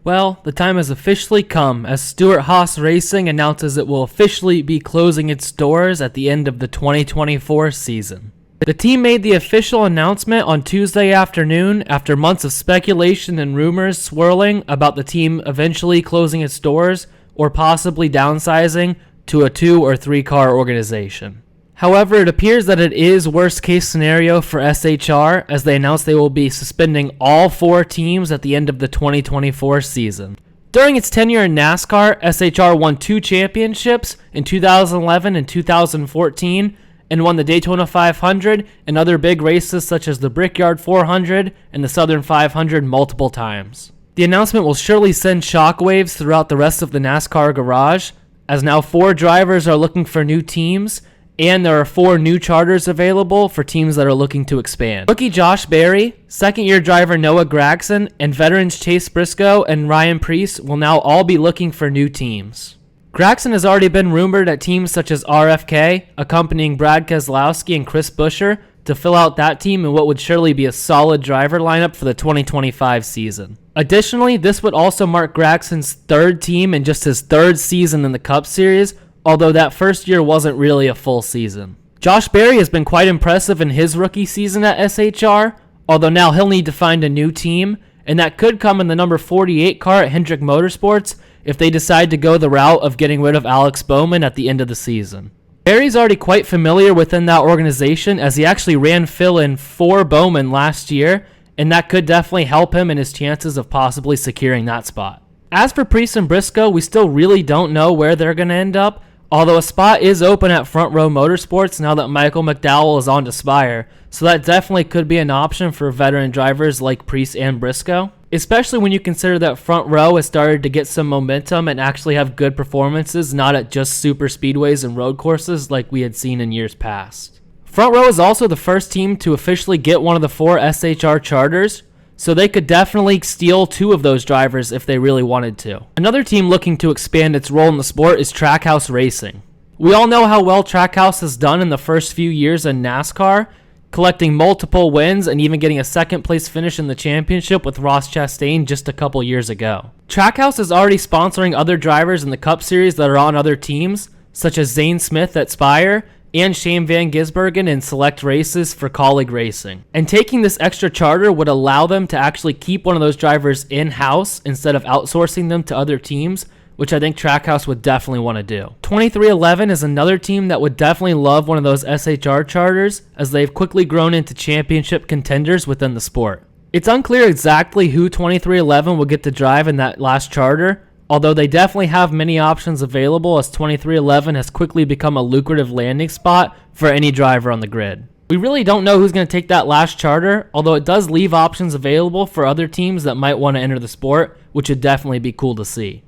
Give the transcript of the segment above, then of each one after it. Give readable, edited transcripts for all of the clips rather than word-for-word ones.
Well, the time has officially come as Stewart-Haas Racing announces it will officially be closing its doors at the end of the 2024 season. The team made the official announcement on Tuesday afternoon after months of speculation and rumors swirling about the team eventually closing its doors or possibly downsizing to a 2 or 3 car organization. However, it appears that it is worst case scenario for SHR as they announced they will be suspending all 4 teams at the end of the 2024 season. During its tenure in NASCAR, SHR won 2 championships in 2011 and 2014 and won the Daytona 500 and other big races such as the Brickyard 400 and the Southern 500 multiple times. The announcement will surely send shockwaves throughout the rest of the NASCAR garage, as now 4 drivers are looking for new teams, and there are 4 new charters available for teams that are looking to expand. Rookie Josh Berry, second-year driver Noah Gragson, and veterans Chase Briscoe and Ryan Preece will now all be looking for new teams. Gragson has already been rumored at teams such as RFK, accompanying Brad Keselowski and Chris Buescher to fill out that team in what would surely be a solid driver lineup for the 2025 season. Additionally, this would also mark Gragson's 3rd team in just his 3rd season in the Cup Series, although that first year wasn't really a full season. Josh Berry has been quite impressive in his rookie season at SHR, although now he'll need to find a new team, and that could come in the number 48 car at Hendrick Motorsports if they decide to go the route of getting rid of Alex Bowman at the end of the season. Berry's already quite familiar within that organization as he actually ran fill-in for Bowman last year, and that could definitely help him in his chances of possibly securing that spot. As for Preece and Briscoe, we still really don't know where they're going to end up, although a spot is open at Front Row Motorsports now that Michael McDowell is on to Spire, so that definitely could be an option for veteran drivers like Preece and Briscoe, especially when you consider that Front Row has started to get some momentum and actually have good performances, not at just super speedways and road courses like we had seen in years past. Front Row is also the first team to officially get one of the 4 SHR charters, so they could definitely steal 2 of those drivers if they really wanted to. Another team looking to expand its role in the sport is Stewart-Haas Racing. We all know how well Stewart-Haas has done in the first few years in NASCAR, collecting multiple wins and even getting a 2nd place finish in the championship with Ross Chastain just a couple years ago. Stewart-Haas is already sponsoring other drivers in the Cup Series that are on other teams, such as Zane Smith at Spire and Shane Van Gisbergen in select races for Colleague Racing. And taking this extra charter would allow them to actually keep one of those drivers in-house instead of outsourcing them to other teams, which I think Stewart-Haas would definitely want to do. 2311 is another team that would definitely love one of those SHR charters, as they've quickly grown into championship contenders within the sport. It's unclear exactly who 2311 will get to drive in that last charter, although they definitely have many options available as 2311 has quickly become a lucrative landing spot for any driver on the grid. We really don't know who's going to take that last charter, although it does leave options available for other teams that might want to enter the sport, which would definitely be cool to see.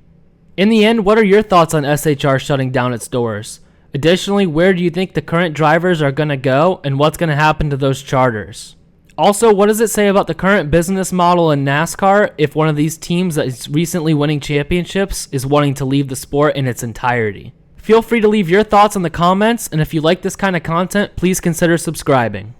In the end, what are your thoughts on SHR shutting down its doors? Additionally, where do you think the current drivers are going to go, and what's going to happen to those charters? Also, what does it say about the current business model in NASCAR if one of these teams that is recently winning championships is wanting to leave the sport in its entirety? Feel free to leave your thoughts in the comments, and if you like this kind of content, please consider subscribing.